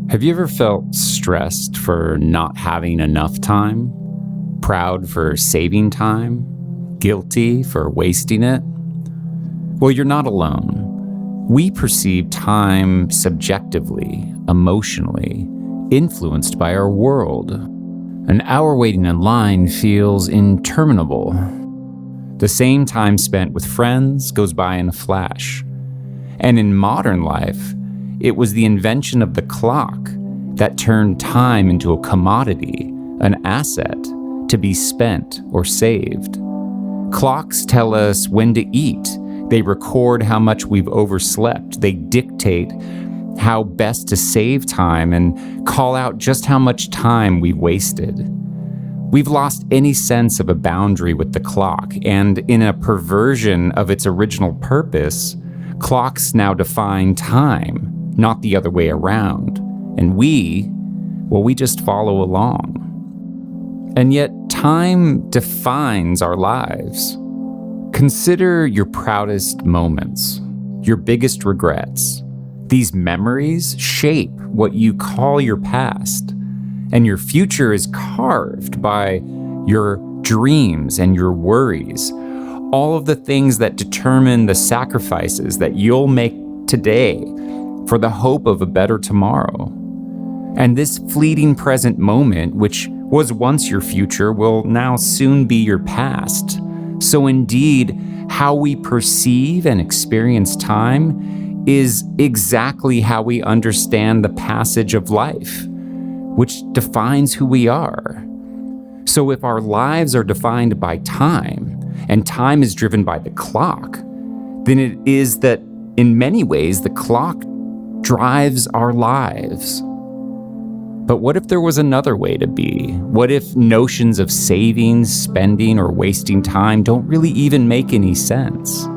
Have you ever felt stressed for not having enough time? Proud for saving time? Guilty for wasting it? Well, you're not alone. We perceive time subjectively, emotionally, influenced by our world. An hour waiting in line feels interminable. The same time spent with friends goes by in a flash. And in modern life, it was the invention of the clock that turned time into a commodity, an asset to be spent or saved. Clocks tell us when to eat. They record how much we've overslept. They dictate how best to save time and call out just how much time we've wasted. We've lost any sense of a boundary with the clock, and in a perversion of its original purpose, clocks now define time, not the other way around. And we just follow along. And yet, time defines our lives. Consider your proudest moments, your biggest regrets. These memories shape what you call your past, and your future is carved by your dreams and your worries, all of the things that determine the sacrifices that you'll make today for the hope of a better tomorrow. And this fleeting present moment, which was once your future, will now soon be your past. So indeed, how we perceive and experience time is exactly how we understand the passage of life, which defines who we are. So if our lives are defined by time, and time is driven by the clock, then it is that in many ways the clock drives our lives. But what if there was another way to be? What if notions of saving, spending, or wasting time don't really even make any sense?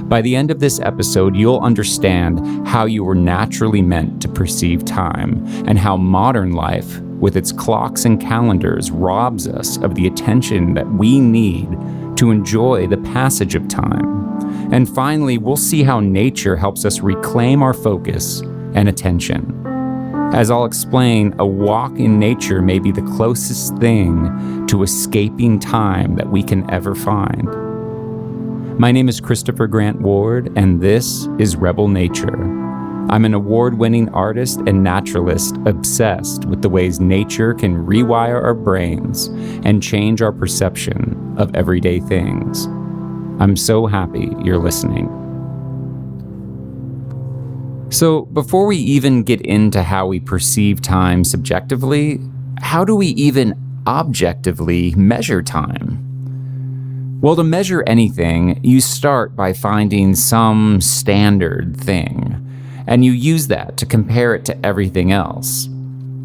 By the end of this episode, you'll understand how you were naturally meant to perceive time, and how modern life, with its clocks and calendars, robs us of the attention that we need to enjoy the passage of time. And finally, we'll see how nature helps us reclaim our focus and attention. As I'll explain, a walk in nature may be the closest thing to escaping time that we can ever find. My name is Christopher Grant Ward, and this is Rebel Nature. I'm an award-winning artist and naturalist obsessed with the ways nature can rewire our brains and change our perception of everyday things. I'm so happy you're listening. So, before we even get into how we perceive time subjectively, how do we even objectively measure time? Well, to measure anything, you start by finding some standard thing, and you use that to compare it to everything else.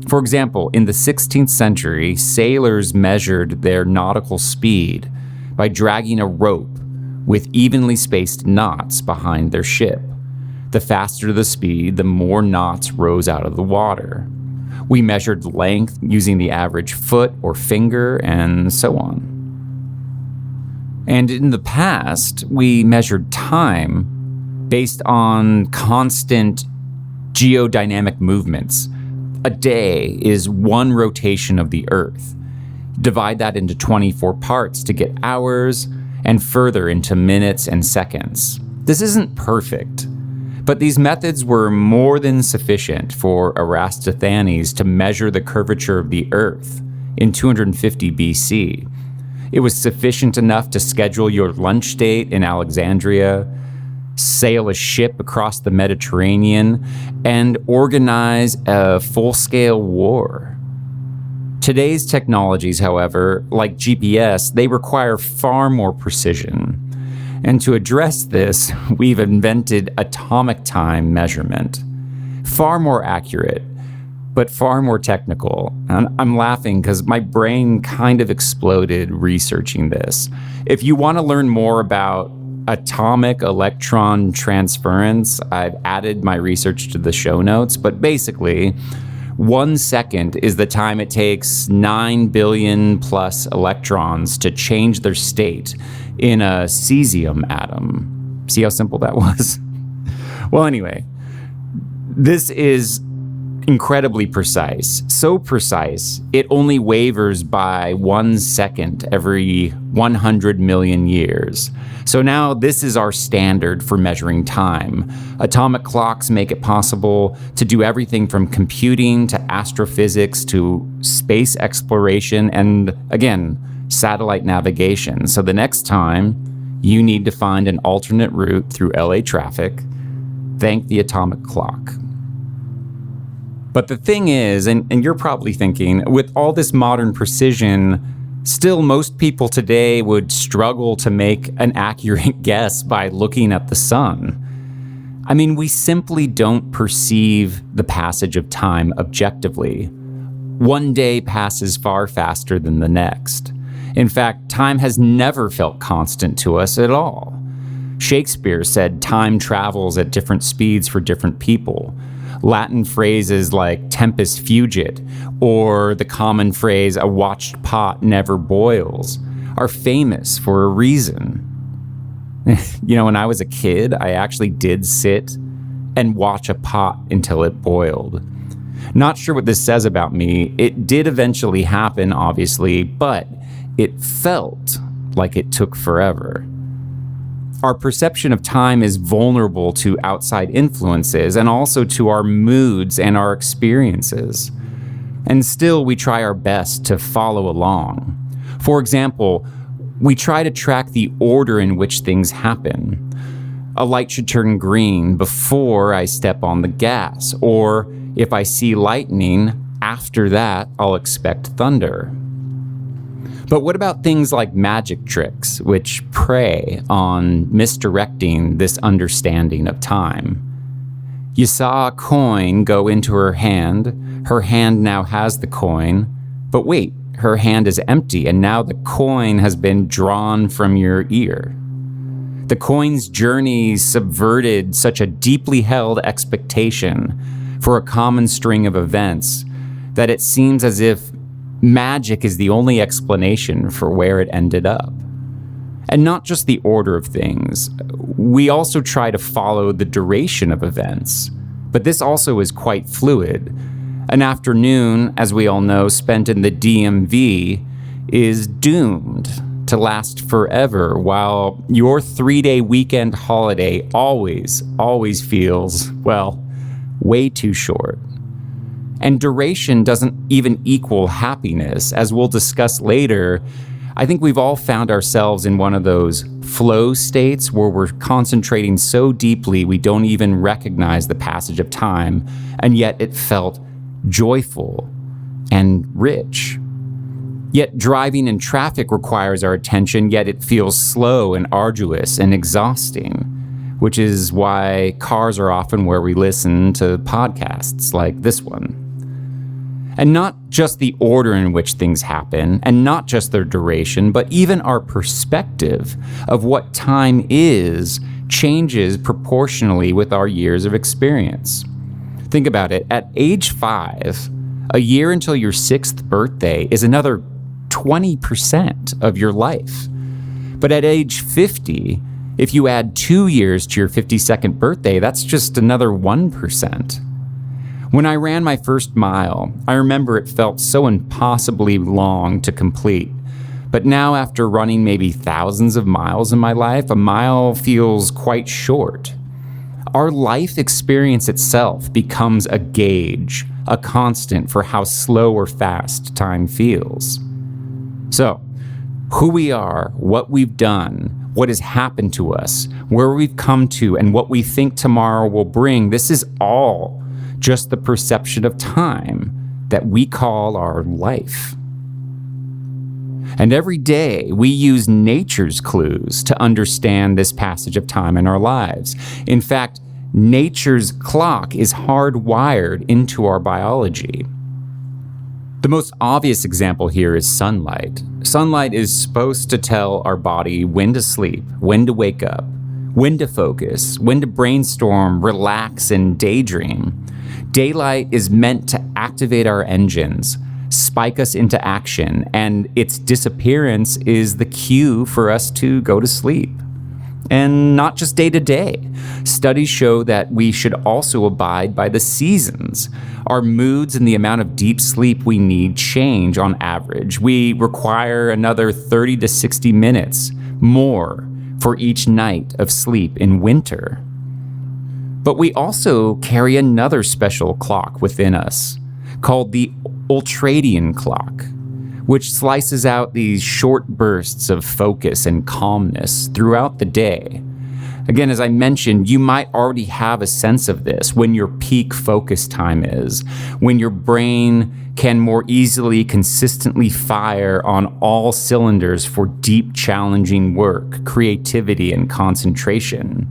For example, in the 16th century, sailors measured their nautical speed by dragging a rope with evenly spaced knots behind their ship. The faster the speed, the more knots rose out of the water. We measured length using the average foot or finger, and so on. And in the past, we measured time based on constant geodynamic movements. A day is one rotation of the Earth. Divide that into 24 parts to get hours, and further into minutes and seconds. This isn't perfect, but these methods were more than sufficient for Eratosthenes to measure the curvature of the Earth in 250 BC. It was sufficient enough to schedule your lunch date in Alexandria, sail a ship across the Mediterranean, and organize a full-scale war. Today's technologies, however, like GPS, they require far more precision. And to address this, we've invented atomic time measurement. Far more accurate, but far more technical. And I'm laughing because my brain kind of exploded researching this. If you want to learn more about atomic electron transference, I've added my research to the show notes, but basically, 1 second is the time it takes 9 billion plus electrons to change their state in a cesium atom. See how simple that was? Well, anyway, this is incredibly precise. So precise, it only wavers by 1 second every 100 million years. So now this is our standard for measuring time. Atomic clocks make it possible to do everything from computing to astrophysics to space exploration and, again, satellite navigation. So the next time you need to find an alternate route through LA traffic, thank the atomic clock. But the thing is, and you're probably thinking, with all this modern precision, still most people today would struggle to make an accurate guess by looking at the sun. I mean, we simply don't perceive the passage of time objectively. One day passes far faster than the next. In fact, time has never felt constant to us at all. Shakespeare said time travels at different speeds for different people. Latin phrases like tempus fugit, or the common phrase, a watched pot never boils, are famous for a reason. When I was a kid, I actually did sit and watch a pot until it boiled. Not sure what this says about me. It did eventually happen, obviously, but it felt like it took forever. Our perception of time is vulnerable to outside influences and also to our moods and our experiences. And still, we try our best to follow along. For example, we try to track the order in which things happen. A light should turn green before I step on the gas, or if I see lightning, after that, I'll expect thunder. But what about things like magic tricks, which prey on misdirecting this understanding of time? You saw a coin go into her hand now has the coin, but wait, her hand is empty, and now the coin has been drawn from your ear. The coin's journey subverted such a deeply held expectation for a common string of events that it seems as if magic is the only explanation for where it ended up. And not just the order of things. We also try to follow the duration of events. But this also is quite fluid. An afternoon, as we all know, spent in the DMV is doomed to last forever, while your 3-day weekend holiday always feels, well, way too short. And duration doesn't even equal happiness. As we'll discuss later, I think we've all found ourselves in one of those flow states where we're concentrating so deeply we don't even recognize the passage of time, and yet it felt joyful and rich. Yet driving in traffic requires our attention, yet it feels slow and arduous and exhausting, which is why cars are often where we listen to podcasts like this one. And not just the order in which things happen, and not just their duration, but even our perspective of what time is changes proportionally with our years of experience. Think about it. At age 5, a year until your 6th birthday is another 20% of your life. But at age 50, if you add 2 years to your 52nd birthday, that's just another 1%. When I ran my first mile, I remember it felt so impossibly long to complete. But now, after running maybe thousands of miles in my life, a mile feels quite short. Our life experience itself becomes a gauge, a constant for how slow or fast time feels. So, who we are, what we've done, what has happened to us, where we've come to, and what we think tomorrow will bring, this is all just the perception of time that we call our life. And every day we use nature's clues to understand this passage of time in our lives. In fact, nature's clock is hardwired into our biology. The most obvious example here is sunlight. Sunlight is supposed to tell our body when to sleep, when to wake up, when to focus, when to brainstorm, relax, and daydream. Daylight is meant to activate our engines, spike us into action, and its disappearance is the cue for us to go to sleep. And not just day to day. Studies show that we should also abide by the seasons. Our moods and the amount of deep sleep we need change on average. We require another 30 to 60 minutes more for each night of sleep in winter. But we also carry another special clock within us called the ultradian clock, which slices out these short bursts of focus and calmness throughout the day. Again, as I mentioned, you might already have a sense of this when your peak focus time is, when your brain can more easily consistently fire on all cylinders for deep, challenging work, creativity, and concentration.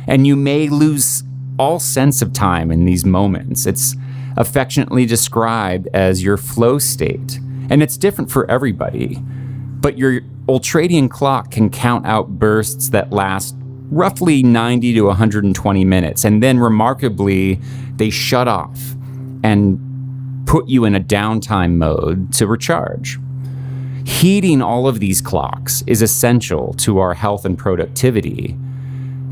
And you may lose all sense of time in these moments. It's affectionately described as your flow state. And it's different for everybody, but your ultradian clock can count out bursts that last roughly 90 to 120 minutes, and then remarkably, they shut off and put you in a downtime mode to recharge. Heeding all of these clocks is essential to our health and productivity.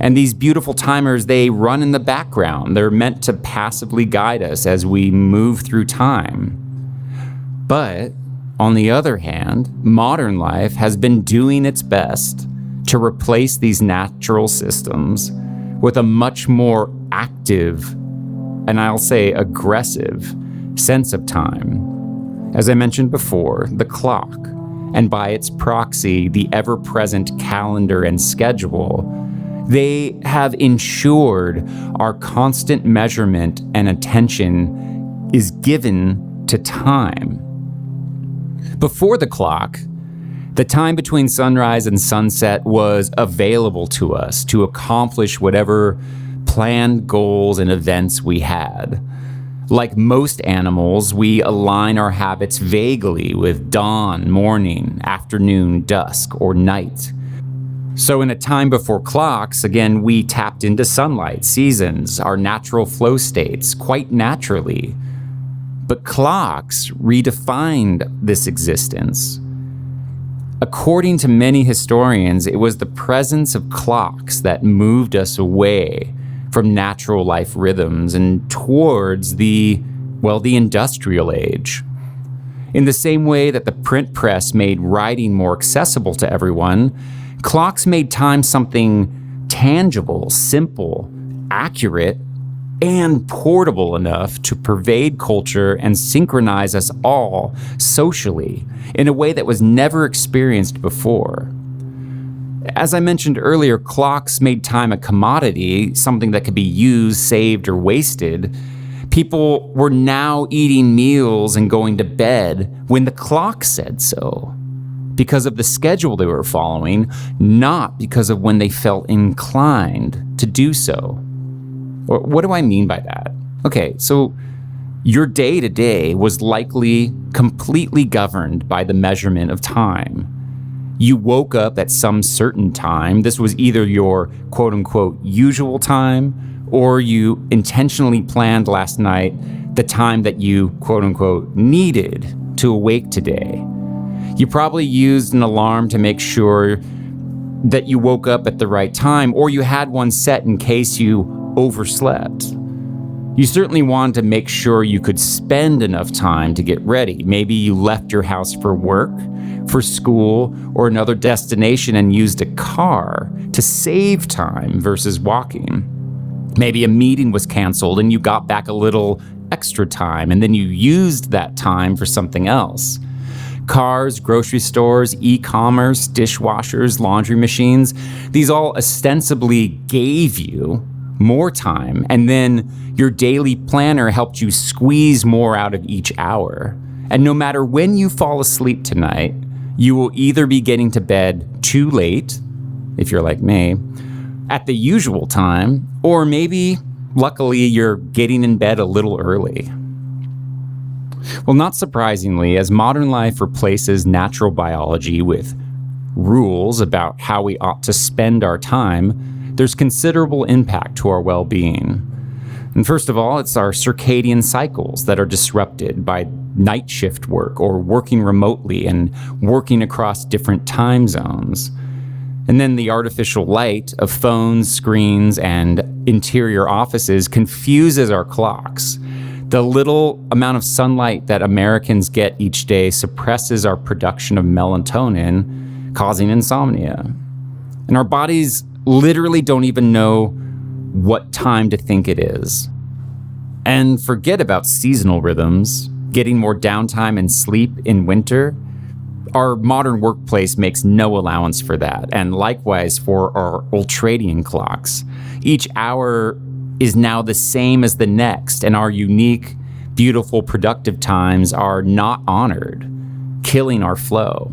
And these beautiful timers, they run in the background. They're meant to passively guide us as we move through time. But on the other hand, modern life has been doing its best to replace these natural systems with a much more active, and I'll say aggressive, sense of time. As I mentioned before, the clock, and by its proxy, the ever-present calendar and schedule, they have ensured our constant measurement and attention is given to time. Before the clock, the time between sunrise and sunset was available to us to accomplish whatever planned goals and events we had. Like most animals, we align our habits vaguely with dawn, morning, afternoon, dusk, or night. So in a time before clocks, again, we tapped into sunlight, seasons, our natural flow states, quite naturally. But clocks redefined this existence. According to many historians, it was the presence of clocks that moved us away from natural life rhythms and towards the industrial age. In the same way that the print press made writing more accessible to everyone, clocks made time something tangible, simple, accurate, and portable enough to pervade culture and synchronize us all socially in a way that was never experienced before. As I mentioned earlier, clocks made time a commodity, something that could be used, saved, or wasted. People were now eating meals and going to bed when the clock said so, because of the schedule they were following, not because of when they felt inclined to do so. What do I mean by that? Okay, so your day-to-day was likely completely governed by the measurement of time. You woke up at some certain time. This was either your quote-unquote usual time, or you intentionally planned last night the time that you quote-unquote needed to awake today. You probably used an alarm to make sure that you woke up at the right time, or you had one set in case you overslept. You certainly wanted to make sure you could spend enough time to get ready. Maybe you left your house for work, for school, or another destination and used a car to save time versus walking. Maybe a meeting was canceled and you got back a little extra time and then you used that time for something else. Cars, grocery stores, e-commerce, dishwashers, laundry machines, these all ostensibly gave you more time, and then your daily planner helped you squeeze more out of each hour. And no matter when you fall asleep tonight, you will either be getting to bed too late, if you're like me, at the usual time, or maybe, luckily, you're getting in bed a little early. Well, not surprisingly, as modern life replaces natural biology with rules about how we ought to spend our time, there's considerable impact to our well-being. And first of all, it's our circadian cycles that are disrupted by night shift work or working remotely and working across different time zones. And then the artificial light of phones, screens, and interior offices confuses our clocks. The little amount of sunlight that Americans get each day suppresses our production of melatonin, causing insomnia. And our bodies literally don't even know what time to think it is. And forget about seasonal rhythms, getting more downtime and sleep in winter. Our modern workplace makes no allowance for that, and likewise for our ultradian clocks. Each hour is now the same as the next, and our unique, beautiful, productive times are not honored, killing our flow.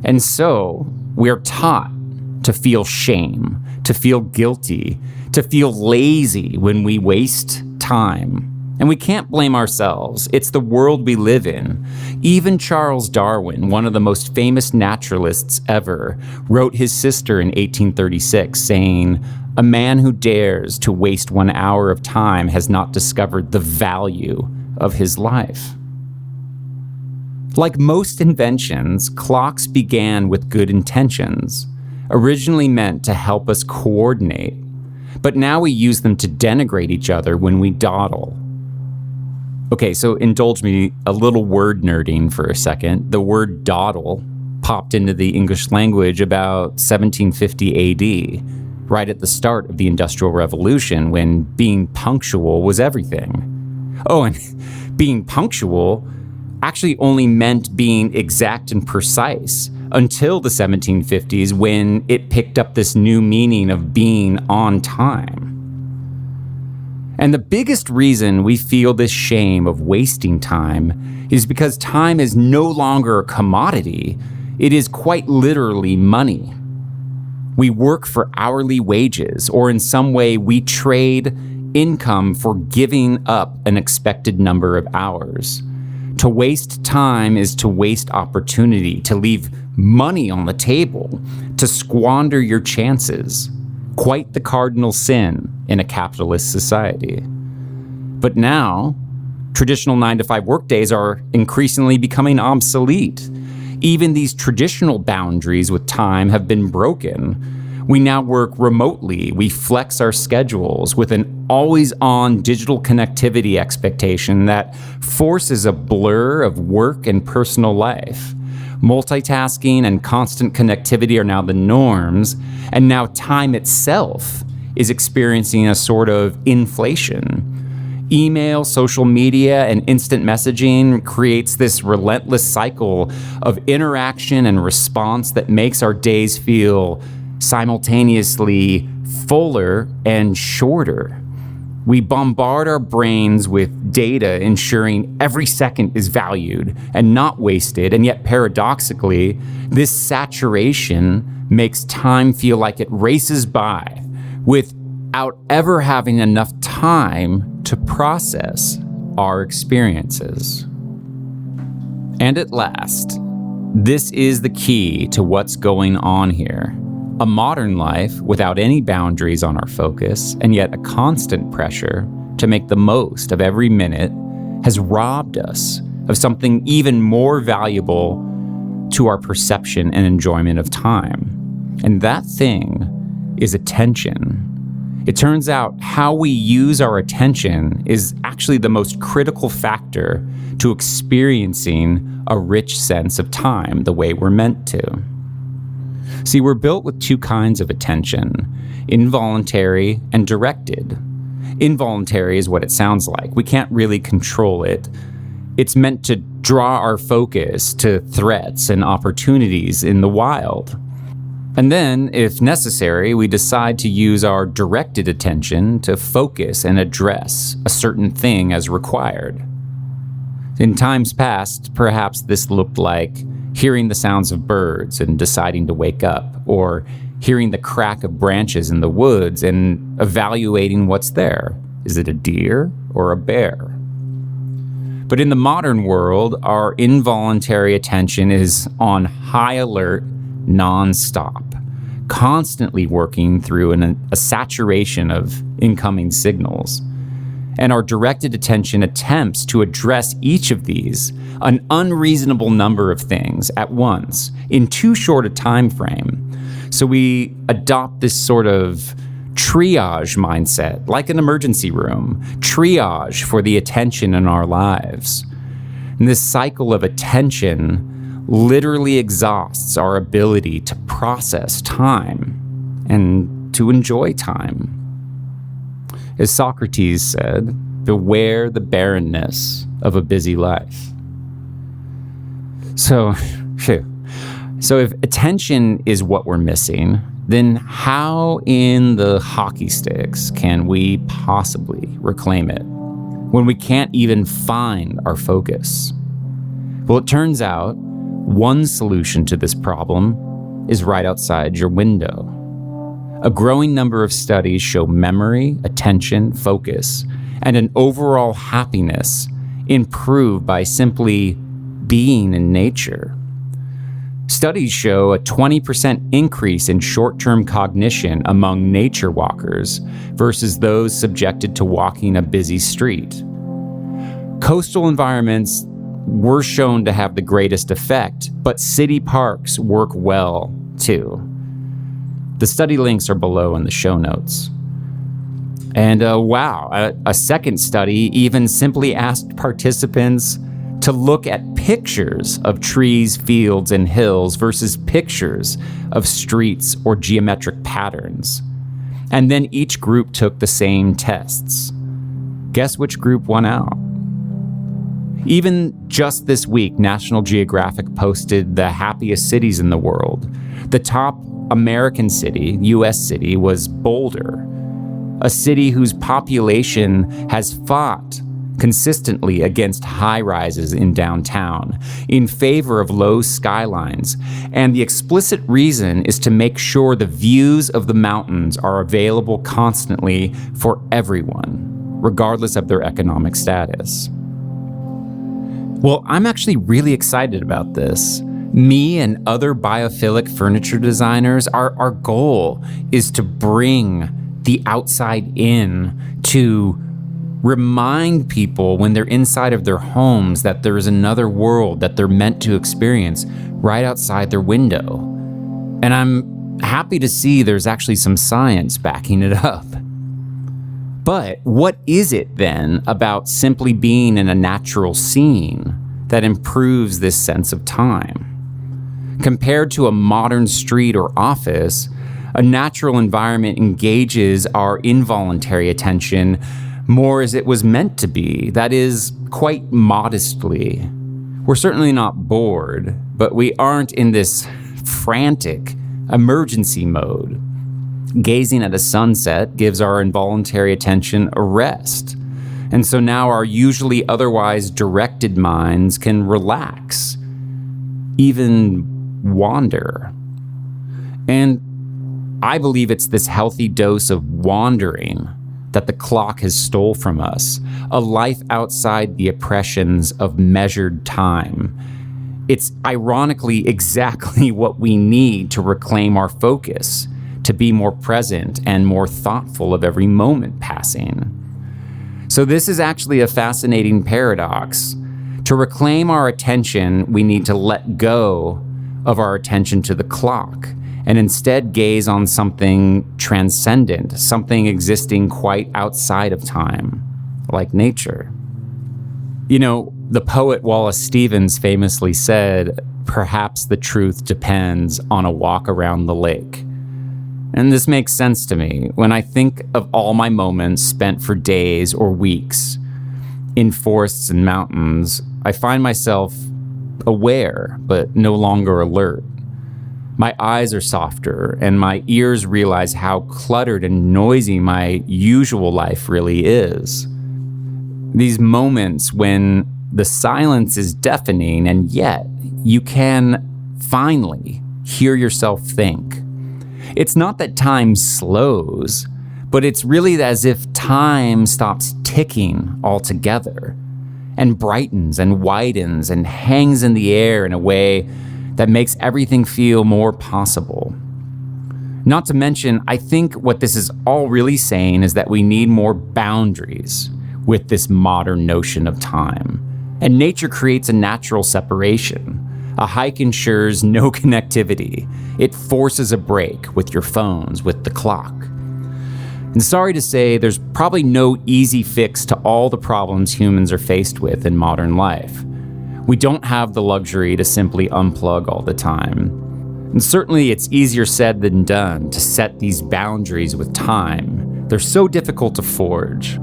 And so, we're taught to feel shame, to feel guilty, to feel lazy when we waste time. And we can't blame ourselves. It's the world we live in. Even Charles Darwin, one of the most famous naturalists ever, wrote his sister in 1836 saying, "A man who dares to waste 1 hour of time has not discovered the value of his life." Like most inventions, clocks began with good intentions, originally meant to help us coordinate. But now we use them to denigrate each other when we dawdle. Okay, so indulge me a little word nerding for a second. The word dawdle popped into the English language about 1750 AD, right at the start of the Industrial Revolution, when being punctual was everything. Oh, and being punctual actually only meant being exact and precise until the 1750s, when it picked up this new meaning of being on time. And the biggest reason we feel this shame of wasting time is because time is no longer a commodity. It is quite literally money. We work for hourly wages, or in some way we trade income for giving up an expected number of hours. To waste time is to waste opportunity, to leave money on the table, to squander your chances. Quite the cardinal sin in a capitalist society. But now, traditional 9-to-5 workdays are increasingly becoming obsolete. Even these traditional boundaries with time have been broken. We now work remotely. We flex our schedules with an always-on digital connectivity expectation that forces a blur of work and personal life. Multitasking and constant connectivity are now the norms, and now time itself is experiencing a sort of inflation. Email, social media, and instant messaging creates this relentless cycle of interaction and response that makes our days feel simultaneously fuller and shorter. We bombard our brains with data, ensuring every second is valued and not wasted, and yet paradoxically, this saturation makes time feel like it races by without ever having enough time to process our experiences. And at last, this is the key to what's going on here. A modern life without any boundaries on our focus, and yet a constant pressure to make the most of every minute, has robbed us of something even more valuable to our perception and enjoyment of time. And that thing is attention. It turns out how we use our attention is actually the most critical factor to experiencing a rich sense of time the way we're meant to. See, we're built with two kinds of attention, involuntary and directed. Involuntary is what it sounds like. We can't really control it. It's meant to draw our focus to threats and opportunities in the wild. And then, if necessary, we decide to use our directed attention to focus and address a certain thing as required. In times past, perhaps this looked like hearing the sounds of birds and deciding to wake up, or hearing the crack of branches in the woods and evaluating what's there. Is it a deer or a bear? But in the modern world, our involuntary attention is on high alert non-stop, constantly working through a saturation of incoming signals. And our directed attention attempts to address each of these, an unreasonable number of things at once, in too short a time frame. So we adopt this sort of triage mindset, like an emergency room, triage for the attention in our lives. And this cycle of attention literally exhausts our ability to process time and to enjoy time. As Socrates said, beware the barrenness of a busy life. So if attention is what we're missing, then how in the hockey sticks can we possibly reclaim it when we can't even find our focus? Well, it turns out one solution to this problem is right outside your window. A growing number of studies show memory, attention, focus, and an overall happiness improve by simply being in nature. Studies show a 20% increase in short-term cognition among nature walkers versus those subjected to walking a busy street. Coastal environments were shown to have the greatest effect, but city parks work well too. The study links are below in the show notes. And a second study even simply asked participants to look at pictures of trees, fields, and hills versus pictures of streets or geometric patterns. And then each group took the same tests. Guess which group won out? Even just this week, National Geographic posted the happiest cities in the world. The top American city, U.S. city, was Boulder, a city whose population has fought consistently against high-rises in downtown in favor of low skylines. And the explicit reason is to make sure the views of the mountains are available constantly for everyone, regardless of their economic status. Well, I'm actually really excited about this. Me and other biophilic furniture designers, our goal is to bring the outside in, to remind people when they're inside of their homes that there is another world that they're meant to experience right outside their window. And I'm happy to see there's actually some science backing it up. But what is it then about simply being in a natural scene that improves this sense of time? Compared to a modern street or office, a natural environment engages our involuntary attention more as it was meant to be, that is, quite modestly. We're certainly not bored, but we aren't in this frantic emergency mode. Gazing at a sunset gives our involuntary attention a rest. And so now our usually otherwise directed minds can relax, even wander. And I believe it's this healthy dose of wandering that the clock has stole from us, a life outside the oppressions of measured time. It's ironically exactly what we need to reclaim our focus, to be more present and more thoughtful of every moment passing. So this is actually a fascinating paradox. To reclaim our attention, we need to let go of our attention to the clock and instead gaze on something transcendent, something existing quite outside of time, like nature. You know, the poet Wallace Stevens famously said, "Perhaps the truth depends on a walk around the lake." And this makes sense to me when I think of all my moments spent for days or weeks in forests and mountains. I find myself aware, but no longer alert. My eyes are softer, and my ears realize how cluttered and noisy my usual life really is. These moments when the silence is deafening, and yet you can finally hear yourself think. It's not that time slows, but it's really as if time stops ticking altogether and brightens and widens and hangs in the air in a way that makes everything feel more possible. Not to mention, I think what this is all really saying is that we need more boundaries. with this modern notion of time. And nature creates a natural separation. A hike ensures no connectivity. It forces a break with your phones, with the clock. And sorry to say, there's probably no easy fix to all the problems humans are faced with in modern life. We don't have the luxury to simply unplug all the time. And certainly it's easier said than done to set these boundaries with time. They're so difficult to forge.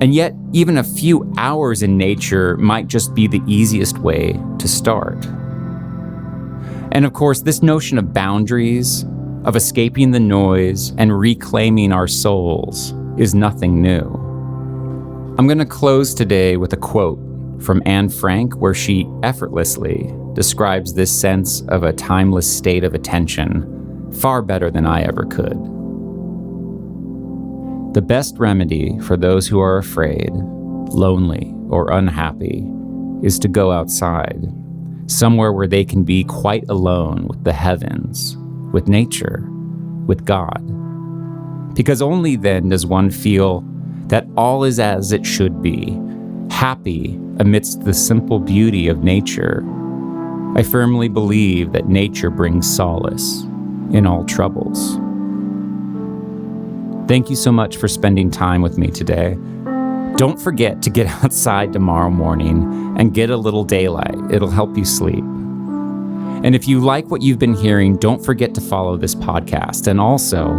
And yet, even a few hours in nature might just be the easiest way to start. And of course, this notion of boundaries, of escaping the noise and reclaiming our souls, is nothing new. I'm going to close today with a quote from Anne Frank, where she effortlessly describes this sense of a timeless state of attention far better than I ever could. The best remedy for those who are afraid, lonely, or unhappy is to go outside, somewhere where they can be quite alone with the heavens, with nature, with God. Because only then does one feel that all is as it should be, happy amidst the simple beauty of nature. I firmly believe that nature brings solace in all troubles. Thank you so much for spending time with me today. Don't forget to get outside tomorrow morning and get a little daylight. It'll help you sleep. And if you like what you've been hearing, don't forget to follow this podcast. And also,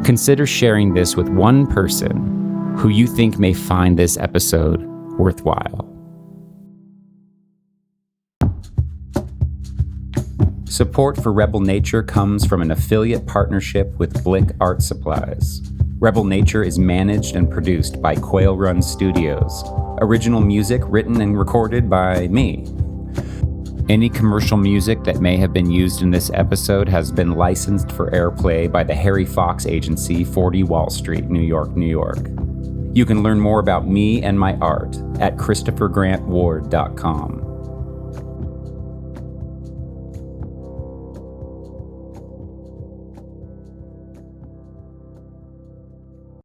consider sharing this with one person who you think may find this episode worthwhile. Support for Rebel Nature comes from an affiliate partnership with Blick Art Supplies. Rebel Nature is managed and produced by Quail Run Studios. Original music written and recorded by me. Any commercial music that may have been used in this episode has been licensed for airplay by the Harry Fox Agency, 40 Wall Street, New York, New York. You can learn more about me and my art at ChristopherGrantWard.com.